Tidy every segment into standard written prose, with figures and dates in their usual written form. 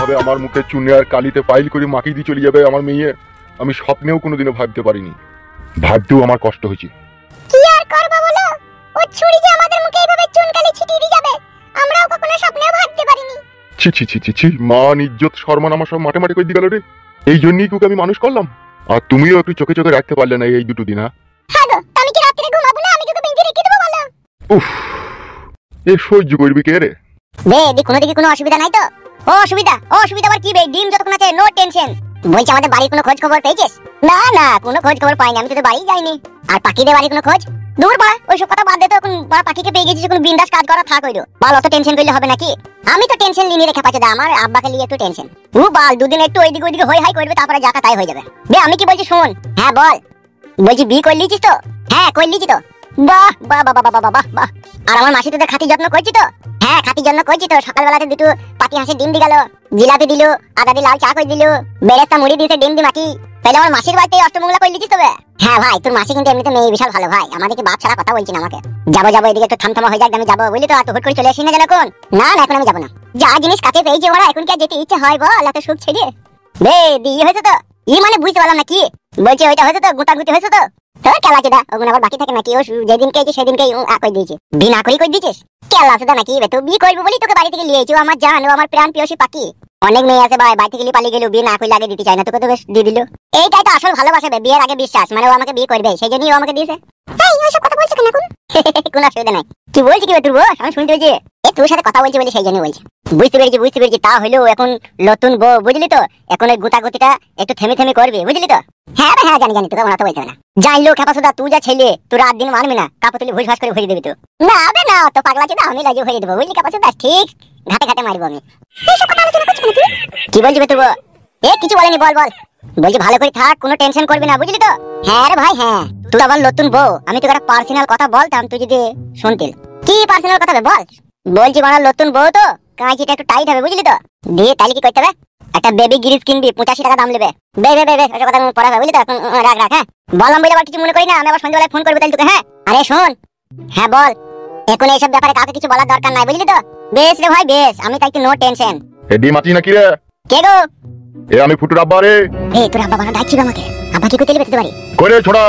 এইভাবে আমার মুখে চুনে আর কালিতে পাইল করে মাখিয়ে দিয়ে চলে যাবে আমার মেয়ে, আমি স্বপ্নেও কোনোদিনও ভাবতে পারিনি। ভাবতেও আমার কষ্ট হয়েছে। কি আর করব বলো, ও ছুরি যে আমাদের মুখে এইভাবে চুন কালি ছিটিয়ে দিয়ে যাবে আমরাও কখনো স্বপ্নেও ভাবতে পারিনি। ছি ছি ছি ছি ছি, মান ইজ্জত সম্মান আমার সব মাঠে মাঠে করে দিয়ে গেল রে। এই জন্যই তোকে আমি মানুষ করলাম, আর তুমিও একটু চোখে চোখে রাখতে পারলে না এই দুটো দিন। হ্যাঁ গো, আমি কি রাতে ঘুমাবো না? আমি তোকে বেঁধে রেখে দেবো বলো? উফ, এ সহ্য করবি কে রে? বে কোনো দিকে কোনো অসুবিধা নাই তো? অসুবিধা আবার কি বে? ডিম যতক্ষণ আছে নো টেনশন। বলছি আমাদের বাড়ির কোনো খোঁজ খবর পেয়েছিস? না না, কোনো খোঁজ খবর পাইনি, আমি তো বাড়ি যাইনি। আর পাখিদের বাড়ির কোনো খোঁজ? দূর পাড়া, ওইসব কথা বাদ দে তো। এখন পাখিকে পেয়ে গেছিস, কোনো বিন্দাস কাজ করা থাক হইলো। বাল অত টেনশন করলে হবে নাকি? আমি তো টেনশন নিয়ে রেখে পাচ্ছি, আমার আব্বাকে নিয়ে একটু টেনশন। ও বাল দুদিন একটু ওইদিকে ওইদিকে হই হাই করবে, তারপরে যাকা তাই হয়ে যাবে। বে আমি কি বলছি শোন। হ্যাঁ বল। বলছি বিয়ে করে লিছিস তো? হ্যাঁ করে লিছি তো। বাহ বাহ বাহ বাহ বাহ বাহ বাহ। আর আমার মাসি তোদের খাতি যত্ন করছি তো? হ্যাঁ খাতি যত্ন করছি তো। সকালবেলাতে দুটো পাতি হাঁসের ডিম দি গেল, জিলাপি দিল, আদা দিয়ে লাল চা করে দিল, বেরেস্তা মুড়ি দিয়েছে, ডিম দি মাটি। তাহলে আমার মাসির বাড়িতে অষ্টমঙ্গলা করে লিখিস তবে? হ্যাঁ ভাই, তোর মাসি কিন্তু এমনিতে মেয়ে বিশাল ভালো ভাই, আমাদেরকে বাপ ছাড়া কথা বলছি না। আমাকে যাবো এদিকে একটু থামথামা হয়ে যাক, আমি যাবো বুঝলি তো। আর তো হুট করে চলে আসি না যেন এখন। না না এখন আমি যাবো না। যা জিনিস কাছে পেয়েছি ওরা, এখন কি আর যেতে ইচ্ছে হয় বল? এত সুখ ছেড়ে বে দিয়ে হয়েছে তো? ই মানে বুঝতে পারলাম না কি বলছি। ওইটা হয়েছে তো, গুটাগুটি হয়েছে তো? তোর কেলা চোদা, ওগুলো আবার বাকি থাকে নাকি? ও যেদিন কেছি সেদিনকেই কই দিয়েছি, বিনা করি কই দিয়েছিস। কেলা চোদা নাকি বে? তুই বিয়ে করবি বলি তোকে বাড়ি থেকে নিয়ে এসেছি। আমার জান, ও আমার প্রাণ প্রিয়সী পাখি। অনেক মেয়ে আছে ভাই, বাড়ি থেকে পালিয়ে গেল, বিয়ে না কই লাগে দিতে চায় না, তোকে তো বেশ দিয়ে দিল। এইটাই তো আসল ভালোবাসা বে, বিয়ের আগে বিশ্বাস। মানে ও আমাকে বিয়ে করবে, সেই জন্যই ও আমাকে দিয়েছে। এই ওইসব কথা বলছিস কেন এখন? কোনো অসুবিধা নাই। কি বলছিস কি বে তুই? আমি শুনতে পেয়েছি তোর সাথে কথা বলছি বলে সেই জন্যই বলছি। বুঝতে পেরেছি। তা হইলো এখন নতুন বউ বুঝলি তো, এখন ওই গুটাগুটিটা একটু থেমে থেমে করবি বুঝলি তো? হ্যাঁ হ্যাঁ জানি, তোকে ওনা তো বলতে হবে না। জানলো খেপাসোদা, তুই যা ছেলে, তুই রাত দিন মানবি না, কাপড় তুলি ভুস ভাস করে ভরিয়ে দিবি তো? না বে না, তো পাগলা চোদা, আমি লাজে ভরিয়ে দেবো বুঝলি খেপাসোদা। ঠিক ঘাটে ঘাটে মারবো আমি। এইসব কথা আলোচনা করছিস নাকি? কি বলছিস বে তুই? এ কিছু বলেনি, বল। বলছি ভালো করে থাক, কোনো টেনশন করবি না বুঝলি তো? হ্যাঁ রে ভাই হ্যাঁ। তুই আবার নতুন বউ, আমি তোকে একটা পার্সোনাল কথা বলতাম, তুই যদি শুনতিল। কি পার্সোনাল কথা বে বল? বলছি বানার নতুন বউ তো, কাঁচিটা একটু টাইট হবে বুঝলি তো? দিয়ে তাহলে কি করতে হবে? একটা বেবি গ্রিজ কিনবি, 85 টাকা দাম নেবে। বে ওটা কথা পড়া হবে বুঝলি তো? এখন রাখ হ্যাঁ। বললাম বলে আবার কিছু মনে করি না, আমি আবার সন্ধ্যাবেলায় ফোন করবো তাহলে তোকে। হ্যাঁ আরে শোন। হ্যাঁ বল। এখন এইসব ব্যাপারে কাউকে কিছু বলার দরকার নাই বুঝলি তো? বেশ রে ভাই বেশ, আমি তাই নো টেনশন। এডি মাটি নাকি রে? কে গো? এ আমি ফুটুর আব্বা রে। তোর আব্বা বানা ডাকছিস আমাকে? আব্বা কি করতে লিবে বাড়ি? কইরে ছোড়া।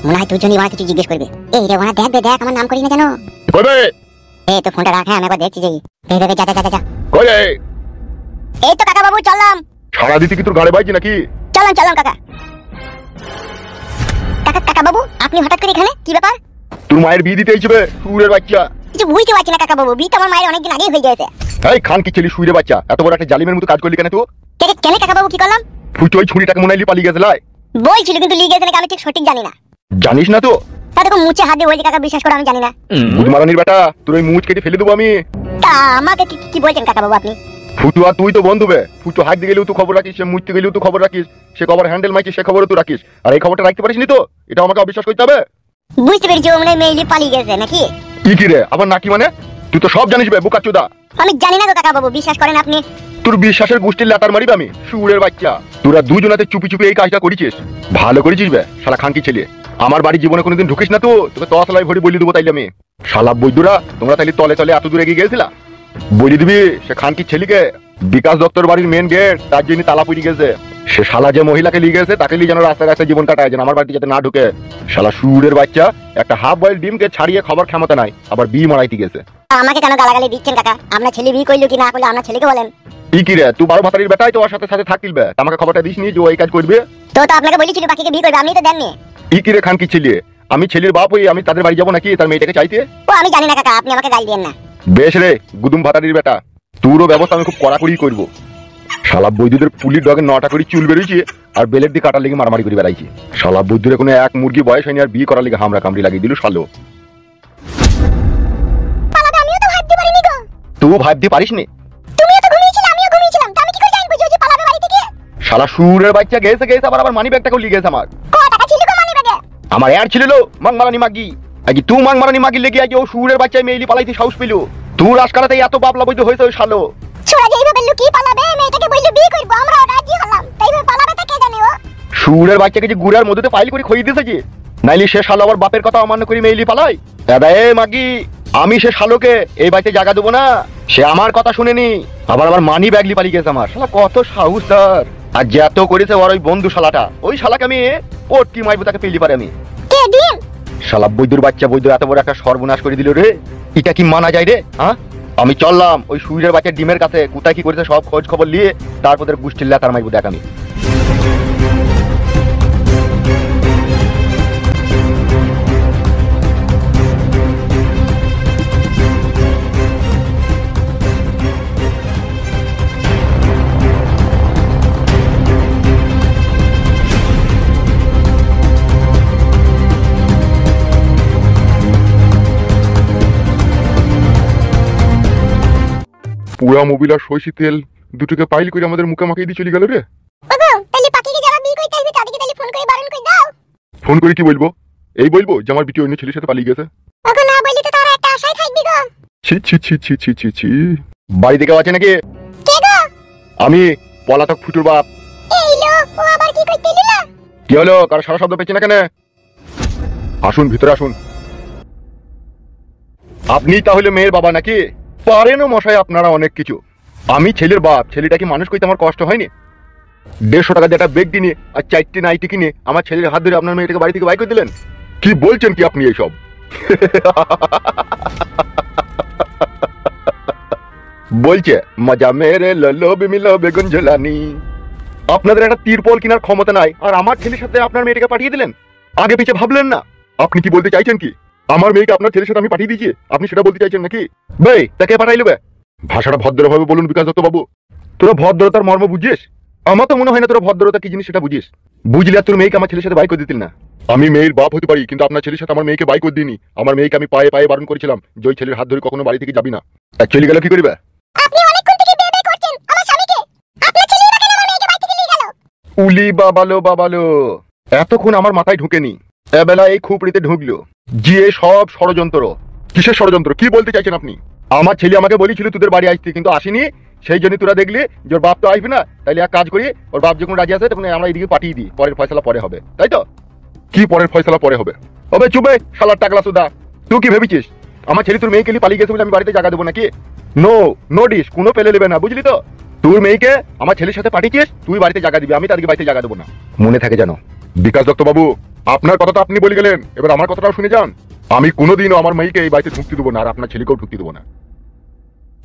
মনে হয় তোর জন্য ওরা কিছু জিজ্ঞেস করবে। এই রে ওনা দেখ আমার নাম করি না জানো? কইবে? তো ফোনটা রাখ, হ্যাঁ আমি একবার দেখছি যাই। যা। কইরে? এই তো কাকা বাবু চললাম। সারা দিতে কি তোর গাড়ি বাইছি নাকি? চললাম কাকা। কাকা বাবু আপনি হঠাৎ করে এখানে, কি ব্যাপার? তোর মায়ের বিয়ে দিতে এইছে বে, সুরের বাচ্চা। কিছু বুঝতে পারছি না কাকা বাবু, বিয়ে তো আমার মায়ের অনেকদিন আগেই হয়ে গেছে। এই খান কি ছেলে সুরের বাচ্চা, এত বড় একটা জালিমের মতো কাজ করলি কেন তুই? কেন কাকা বাবু কি করলাম? ফুটো ওই ছুরিটাকে মনে হইলি পালিয়ে গেছে লাই। বলছিল কিন্তু লিয়ে গেছে নাকি আমি ঠিক সঠিক জানি না। জানিস না তো? তা দেখো মুছে হাত দিয়ে বলছি কাকা, বিশ্বাস করো আমি জানি না। বুধমারানির বেটা, তোর ওই মুছ কেটে ফেলে দেবো আমি। তা আমাকে কি বলছেন কাকা বাবু আপনি? ফুটু আর তুই তো বন্ধু বে। ফুটু হাত দিয়ে গেলেও তুই খবর রাখিস, সে মুছতে গেলেও তুই খবর রাখিস, সে খবর হ্যান্ডেল মাইছিস সে খবরও তুই রাখিস। আর এই খবরটা রাখতে পারিস নি তো? এটা আমাকে অবিশ্বাস করতে হবে। বুঝতে পেরেছি ও মানে মেইলি পালিয়ে গেছে নাকি? কি রে আবার নাকি মানে? তুই তো সব জানিস বে বোকাচোদা। আমি জানি না গো কাকা বাবু, বিশ্বাস করেন আপনি। তোর বিশ্বাসের গোষ্ঠীর লাটার মারিবে আমি, সুরের বাচ্চা। তোরা দুজনাতে চুপি চুপি এই কাজটা করেছিস, ভালো করেছিস বে শালা খানকি ছেলে। আমার বাড়ি জীবনে কোনোদিন ঢুকিস না তো, তোকে তসলাই ভরি বলি দেবো তাইলে আমি। শালা বৈদ্যরা তোমরা তাইলে তলে তলে এত দূরে এগিয়ে গেছিলা। বলি দিবি সে খানকি ছেলেকে, বিকাশ দত্তর বাড়ির মেন গেট, তার জন্য তালা পড়ে গেছে। সে শালা যে মহিলাকে লিয়ে গেছে তাকে লিয়ে যেন রাস্তায় রাস্তায় জীবন কাটায়, যেন আমার বাড়িতে যাতে না ঢুকে। শালা সুরের বাচ্চা, একটা হাফ বয়েল ডিমকে ছাড়িয়ে খাবার ক্ষমতা নাই, আবার বিয়ে মারাইতে গেছে। আমাকে কেন গালাগালি দিচ্ছেন কাকা? আপনার ছেলে বিয়ে করলো কি না করলো আপনার ছেলেকে বলেন। কি রে তুই 12 ভাতারির বেটাই তো ওর সাথে সাথে থাকিলবে, আমাকে খবরটা দিস নি যে ও এই কাজ করবে? তো আপনাকে বলেছিল বাকিকে বিয়ে করবে, আপনি তো দেননি। কি রে খানকি ছেলে, আমি ছেলের বাপ হই আমি তাদের বাড়ি যাবো নাকি তার মেয়েটাকে চাইতে? ও আমি জানি না কাকা, আপনি আমাকে গাল দিয়েন না। বেশ রে গুদুম ভাতারির বেটা, তোরও ব্যবস্থা আমি খুব কড়াকড়ি করবো। শালা বৈদ্যুদের পুলির ডগে 9টা করে চুল বেরিয়েছে, আর বেলের দিয়ে কাটার লেগে মারামারি করে বেড়াইছে। শালা বৈদ্যুদের কোনো এক মুরগি বয়স হয়নি আর বিয়ে করার লেগে হামরা কামড়ি লাগিয়ে দিল শালো। আমিও তো ভাবতে পারিনি গো। তুই ভাবতে পারিস নি? তুমিও তো ঘুমিয়েছিলে আমিও ঘুমিয়েছিলাম, তো আমি কি করে জানবো যে পালাবে বাড়ি থেকে? শালা সুরের বাচ্চা গেছে আবার মানি ব্যাগটাকেও লিয়ে গেছে আমার। কত টাকা ছিল গো মানি ব্যাগে? আমার এর ছিল মাংমারানি মাগি। আজ তুই মাংমারানি মাগি লেগে আজ ও সুরের বাচ্চা মেইলি পালাইতে সাহস পেল। তুই রাজকারাতে এত বাবলা বৈদ্য হয়েছে ওই শালো। ছোড়া যে এইভাবে লুকিয়ে পালাবে, মেয়েটাকে বললো বিয়ে করব, আমরা রাজি হলাম, তাই এইভাবে পালাবে তা কে জানে ও? সুরের বাচ্চাকে যে গুড়ার মধ্যে ফাইল করে খইয়ে দিয়েছে যে, নাইলে সে শালো আবার বাপের কথা অমান্য করে মেইলি পালাই। দাদা এ মাগি, আমি সে শালোকে এই বাড়িতে জায়গা দেবো না। সে আমার কথা শুনেনি, আবার আমার মানি ব্যাগলি পালিয়ে গেছে আমার শালা, কত সাহস তার। আর যত করেছে ওর ওই বন্ধু শালাটা, ওই শালাকে আমি পটকি মাইবো, তাকে পেলি পারে আমি। কে ডিম? শালা বৈদ্যুর বাচ্চা, বৈদ্য এত বড় একটা সর্বনাশ করে দিল রে, এটা কি মানা যায় রে? হ্যাঁ, আমি চললাম ওই সুইরের বাচ্চা ডিমের কাছে, কোথায় কি করেছে সব খোঁজ খবর নিয়ে তারপর গোষ্ঠীর লেতার মাইবো দেখ আমি। পুরা মোবিল আর সইসি তেল দুটোকে পাইল করে আমাদের মুখে মাখিয়ে দিয়ে চলে গেল রে। ওগো তাহলে পাখিকে যারা বিয়ে করতে আসবে তাদেরকে তাহলে ফোন করে বারণ করে দাও। ফোন করে কি বলবো? এই বলবো যে আমার বিটি অন্য ছেলের সাথে পালিয়ে গেছে। ওগো না বললে তো তারা একটা আশায় থাকবে গো। ছি ছি ছি ছি ছি ছি ছি। বাড়ি থেকে আছে নাকি? কে গো? আমি পলাতক ফুটুর বাপ। এই লো, ও আবার কি করতে এলো না? কি হলো, কারো সারা শব্দ পেয়েছি না কেন? আসুন ভিতরে আসুন। আপনি তাহলে মেয়ের বাবা নাকি? পারেনও মশাই আপনারা অনেক কিছু। আমি ছেলের বাপ, ছেলেটাকে মানুষ করতে আমার কষ্ট হয়নি? 150 টাকা দিয়ে একটা বেগ কিনে আর 4টে নাইটি কিনে আমার ছেলের হাত ধরে আপনার মেয়েটাকে বাড়ি থেকে বাইর করে দিলেন। কি বলছেন কি আপনি এইসব? বলছে মজা মেরে ললো বিমিলো বেগুন ঝোলানি। আপনাদের একটা তিরপল কেনার ক্ষমতা নাই, আর আমার ছেলের সাথে আপনার মেয়েটাকে পাঠিয়ে দিলেন। আগে পিছে ভাবলেন না? আপনি কি বলতে চাইছেন কি? আমার মেয়েকে আপনার ছেলের সাথে আমি পাঠিয়ে দিয়েছি, আপনি সেটা বলতে চাইছেন নাকি? ভাই তাকে পাঠাইলো বে? ভাষাটা ভদ্রভাবে বলুন বিকাশ দত্ত বাবু। তোরা ভদ্রতার মর্ম বুঝিস? আমার তো মনে হয় না তোরা ভদ্রতা কি জিনিস সেটা বুঝিস। বুঝলি আর তোর মেয়েকে আমার ছেলের সাথে বাই করে দিতিল না? আমি মেয়ের বাপ হতে পারি, কিন্তু আপনার ছেলের সাথে আমার মেয়েকে বাই করে দিইনি। আমার মেয়েকে আমি পায়ে পায়ে বারণ করেছিলাম যে ওই ছেলের হাত ধরে কখনো বাড়ি থেকে যাবি না। আর চলে গেল কি করিবে? আপনি অনেকক্ষণ থেকে বেবে করছেন আমার স্বামীকে। আপনার ছেলে না কেন আমার মেয়েকে বাড়ি থেকে নিয়ে গেল? উলি বাবালো বাবালো, এতক্ষণ আমার মাথায় ঢুকেনি, এবেলা এই খুপড়িতে ঢুকলো। যে সব ষড়যন্ত্র। কিসের ষড়যন্ত্র? কি বলতে চাইছেন আপনি? আমার ছেলে আমাকে বলেছিল তোদের বাড়ি আসতে, কিন্তু আসেনি। সেই জন্য তোরা দেখলি যে ওর বাপ তো আসবে না, তাইলে এক কাজ করি, ওর বাপ যখন রাজি আছে তখন আমরা এইদিকে পাঠিয়ে দিই, পরের ফয়সালা পরে হবে, তাই তো? কি পরের ফয়সালা পরে হবে? হবে চুপে শালার টাকলা সুদা। তুই কি ভেবেছিস আমার ছেলে তোর মেয়েকে নিয়ে পালিয়ে গেছে বলে আমি বাড়িতে জায়গা দেবো নাকি? নো নো ডিস, কোনো পেলে নেবে না, বুঝলি তো? তোর মেয়েকে আমার ছেলের সাথে পাঠিয়েছিস, তুই বাড়িতে জায়গা দিবি, আমি তাদেরকে বাড়িতে জায়গা দেবো না, মনে থাকে জানো। বিকাশ দত্ত বাবু, আপনার কথা তো আপনি বলে গেলেন, এবার আমার কথাটাও শুনে যান। আমি কোনোদিনও আমার মেয়েকে এই বাড়িতে ঢুকতে দেবো না, আর আপনার ছেলেকেও ঢুকতে দেবো না।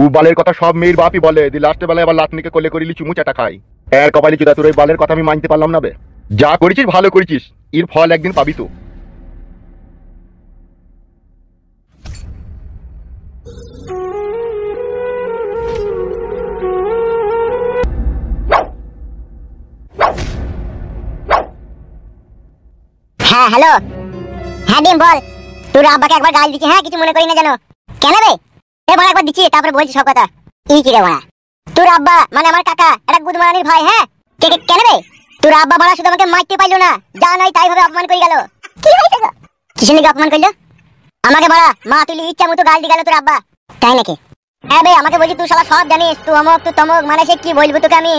ও বালের কথা সব মেয়ের বাপই বলে, দি লাস্টে বেলায় আবার লাতনিকে কোলে করিলি চুমু চাটা খাই। এর কপালি চুদা, তোর এই বালের কথা আমি মানতে পারলাম না বে। যা করেছিস ভালো করেছিস, এর ফল একদিন পাবি তো। হ্যাঁ হ্যালো। হ্যাঁ ডিম বল। তোর আব্বাকে একবার গাল দিচ্ছি, হ্যাঁ কিছু মনে করি না জানো। কেন বে? এ বড় একবার দিচ্ছি তারপরে বলছি সব কথা। ই কি রে বড়া? তোর আব্বা মানে আমার কাকা, একটা গুদমারানির ভাই। হ্যাঁ কেন বে? তোর আব্বা বড়া শুধু আমাকে মারতে পাইলো না, যা নাই তাই ভাবে অপমান করে গেল। কি হয়েছে গো? কিসের লিগে অপমান করলো? আমাকে বড়া মা তুলি ইচ্ছা মতো গাল দিয়ে গেল তোর আব্বা। তাই নাকি? হ্যাঁ বে, আমাকে বলছি তুই শালা সব জানিস, তুই অমক তুই তমক, মানে সে কি বলবো তোকে আমি,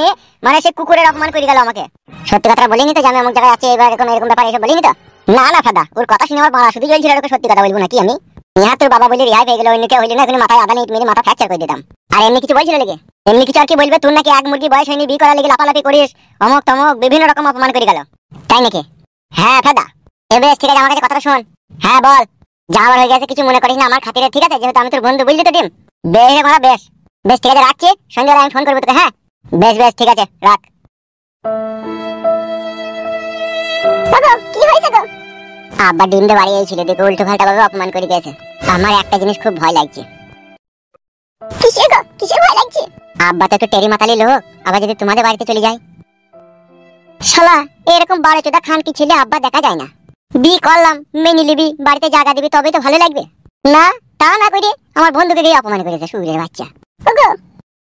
মানে সে কুকুরের অপমান করে গেল আমাকে। সত্যি কথা বলিনি তো যে আমি অমুক জায়গায় আছি, এবার এরকম এরকম ব্যাপার এসব বলিনি তো? না না ফাদা, ওর কথা শুনে আমার মারা শুধু জ্বলছিল, ওকে সত্যি কথা বলবো নাকি আমি? ইহা তোর বাবা বলে রেহাই পেয়ে গেল, অন্য কেউ হইলে না এখন মাথায় আদা নিট মেরে মাথা ফ্র্যাকচার করে দিতাম। আর এমনি কিছু বলছিল লেগে? এমনি কিছু আর কি বলবে? তোর নাকি এক মুরগি বয়স হয়নি, বিয়ে করার লেগে লাপালাপি করিস, অমক তমক বিভিন্ন রকম অপমান করে গেল। তাই নাকি? হ্যাঁ ফাদা। বেশ ঠিক আছে, আমার কাছে কথাটা শোন। হ্যাঁ বল। যা আমার হয়ে গেছে কিছু মনে করিস না আমার খাতিরে, ঠিক আছে? যেহেতু আমি তোর বন্ধু, বুঝলি তো ডিম? বেশ রে মারা, বেশ বেশ ঠিক আছে, রাখছি। সন্ধ্যাবেলা আমি ফোন করবো তোকে। হ্যাঁ বেশ বেশ ঠিক আছে, রাখ। কি হয়েছে গো? আব্বা ডিম দিয়ে বাড়ি এসেছিল, দেখে উল্টো পাল্টা ভাবে অপমান করে দিয়েছে। আমার একটা জিনিস খুব ভয় লাগছে। কিসের গো? কিসের ভয় লাগছে? আব্বা তো একটু টেরি মাতালি লোক, আবার যদি তোমাদের বাড়িতে চলে যায়। শালা এরকম বাড়ি চোদা খানকি ছেলে আব্বা দেখা যায় না। বিয়ে করলাম, মেনে নিবি, বাড়িতে জায়গা দিবি, তবে তো ভালো লাগবে। না তা না করে আমার বন্ধুকে গিয়ে অপমান করেছে সুরের বাচ্চা। ওগো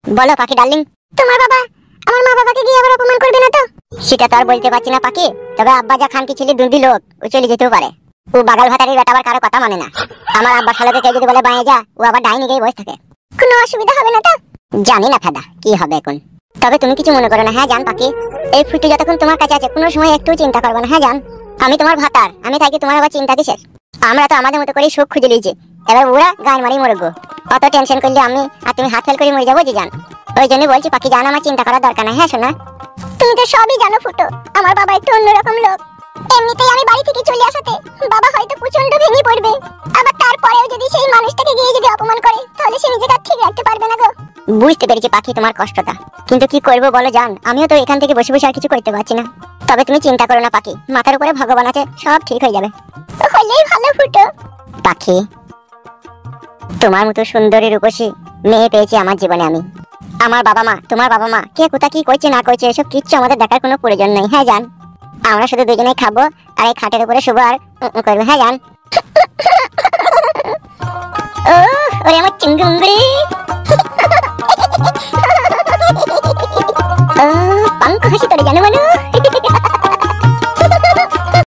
বলো পাখি ডার্লিং, তোমার বাবা আমার মা বাবাকে গিয়ে আবার অপমান করবে না তো? সেটা তো আর বলতে পারছি না পাখি, তবে আব্বা যা খানকি ছেলে দুর্দি লোক, ও চলে যেতেও পারে। ও বাগাল ভাতারের বেটা, আবার কারো কথা মানে না। আমার আব্বা শালাকে কেউ যদি বলে বাইরে যা, ও আবার ডাইনি গিয়ে বসে থাকে। কোনো অসুবিধা হবে না তো? জানি না ফাদা কি হবে এখন, তবে তুমি কিছু মনে করো না। হ্যাঁ জান পাখি, এই ফুটু যতক্ষণ তোমার কাছে আছে কোনো সময় একটু চিন্তা করবে না। হ্যাঁ জান, আমি তোমার ভাতার, আমি থাকি, তোমার আবার চিন্তা কিসের? আমরা তো আমাদের মতো করে সুখ খুঁজে নিয়েছি, এবার ওরা গান মারি মরগো। অত টেনশন করলে আমি আর তুমি হাত ফেল করে মরে যাবো যে জান। ওই জন্য বলছি পাখি জান, আমার চিন্তা করার দরকার নাই। হ্যাঁ শোনা, তুমি তো সবই জানো ফুটো, আমার বাবা একটু অন্যরকম লোক। এমনিতেই আমি বাড়ি থেকে চলে আসাতে বাবা হয়তো প্রচন্ড ভেঙে পড়বে, আবার তারপরেও যদি সেই মানুষটাকে গিয়ে যদি অপমান করে তাহলে সে নিজেকে আর ঠিক রাখতে পারবে না গো। বুঝতে পেরেছি পাখি তোমার কষ্টটা, কিন্তু কি করবো বলো জান, আমিও তো এখান থেকে বসে বসে আর কিছু করতে পারছি না। তবে তুমি চিন্তা করো না পাখি, মাথার উপরে ভগবান আছে, সব ঠিক হয়ে যাবে। হলেই ভালো ফুটো। পাখি, তোমার মতো সুন্দরী রূপসী মেয়ে পেয়েছি আমার জীবনে আমি। আমার বাবা মা, তোমার বাবা মা কে কোথা কি করছে না করছে এসব কিচ্ছু আমাদের দেখার কোনো প্রয়োজন নেই। হ্যাঁ জান, আমরা শুধু দুজনেই খাবো আর এই খাটের উপরে শুবো আর করবো। হ্যাঁ জান। ও ওরে আমার চিঙ্গুঙ্গুরি।